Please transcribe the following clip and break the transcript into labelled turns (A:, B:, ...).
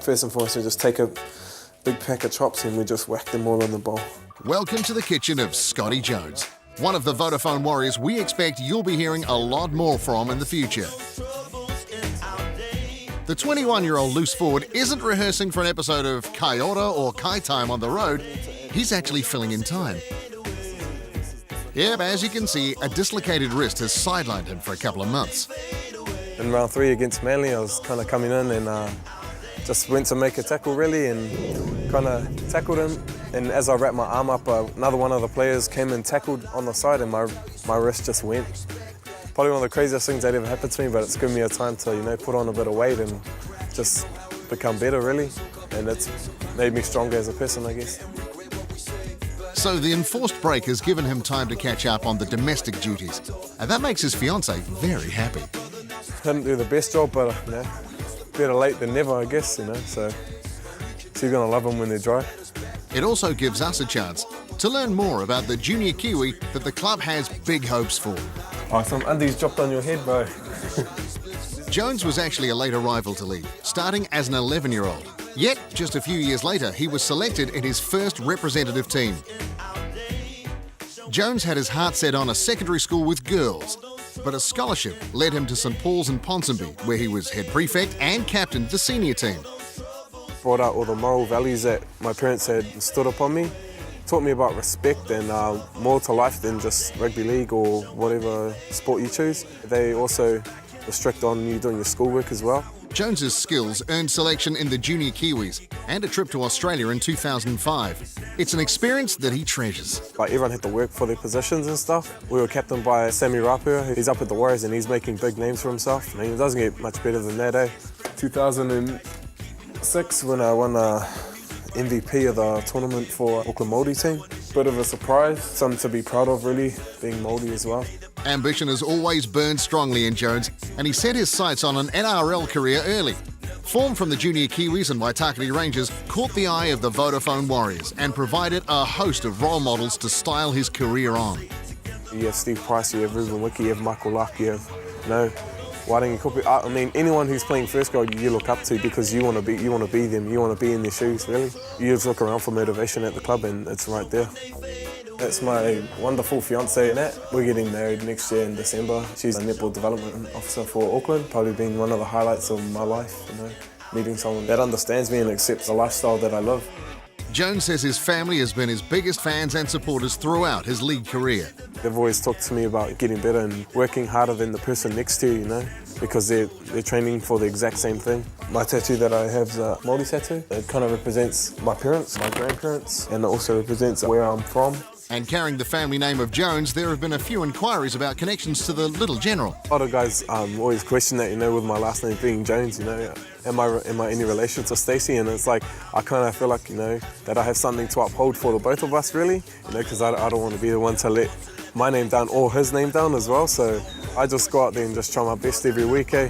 A: First and foremost, we just take a big pack of chops and we just whack them all in the bowl.
B: Welcome to the kitchen of Scotty Jones, one of the Vodafone Warriors we expect you'll be hearing a lot more from in the future. The 21-year-old loose forward isn't rehearsing for an episode of Kaiora or Kai Time on the road. He's actually filling in time. Yep, as you can see, a dislocated wrist has sidelined him for a couple of months.
A: In round 3 against Manly, I was kind of coming in and just went to make a tackle really and kind of tackled him. And as I wrapped my arm up, another one of the players came and tackled on the side and my wrist just went. Probably one of the craziest things that ever happened to me, but it's given me a time to, put on a bit of weight and just become better really. And it's made me stronger as a person, I guess.
B: So the enforced break has given him time to catch up on the domestic duties. And that makes his fiancée very happy.
A: Didn't do the best job, but better late than never, I guess, so she's gonna love them when they're dry.
B: It also gives us a chance to learn more about the junior Kiwi that the club has big hopes for.
A: Oh, some undies dropped on your head, bro.
B: Jones was actually a late arrival to league, starting as an 11-year-old. Yet, just a few years later, he was selected in his first representative team. Jones had his heart set on a secondary school with girls, but a scholarship led him to St Paul's in Ponsonby, where he was head prefect and captained the senior team.
A: Brought out all the moral values that my parents had stood upon me. Taught me about respect and more to life than just rugby league or whatever sport you choose. They also restrict on you doing your schoolwork as well.
B: Jones's skills earned selection in the Junior Kiwis and a trip to Australia in 2005. It's an experience that he treasures.
A: Like everyone had to work for their positions and stuff. We were captained by Sammy Rapua. He's up at the Warriors and he's making big names for himself. It doesn't get much better than that, eh? 2006 when I won MVP of the tournament for Auckland Māori team. Bit of a surprise, something to be proud of really, being Māori as well.
B: Ambition has always burned strongly in Jones, and he set his sights on an NRL career early. Form from the Junior Kiwis and Waitakere Rangers caught the eye of the Vodafone Warriors and provided a host of role models to style his career on.
A: You have Steve Price, you have Ruben Wiki, you have Michael Luck, you have, Waitangi Kupi. I mean, anyone who's playing first grade you look up to because you want to be them, you want to be in their shoes, really. You just look around for motivation at the club and it's right there. That's my wonderful fiancée, Nat. We're getting married next year in December. She's a netball development officer for Auckland, probably been one of the highlights of my life, meeting someone that understands me and accepts the lifestyle that I live.
B: Jones says his family has been his biggest fans and supporters throughout his league career.
A: They've always talked to me about getting better and working harder than the person next to you, because they're training for the exact same thing. My tattoo that I have is a Māori tattoo. It kind of represents my parents, my grandparents, and it also represents where I'm from.
B: And carrying the family name of Jones, there have been a few inquiries about connections to the Little General.
A: A lot of guys always question that, with my last name being Jones, am I any relation to Stacey? And it's like, I kind of feel like, that I have something to uphold for the both of us, really, because I don't want to be the one to let my name down or his name down as well. So I just go out there and just try my best every week, eh?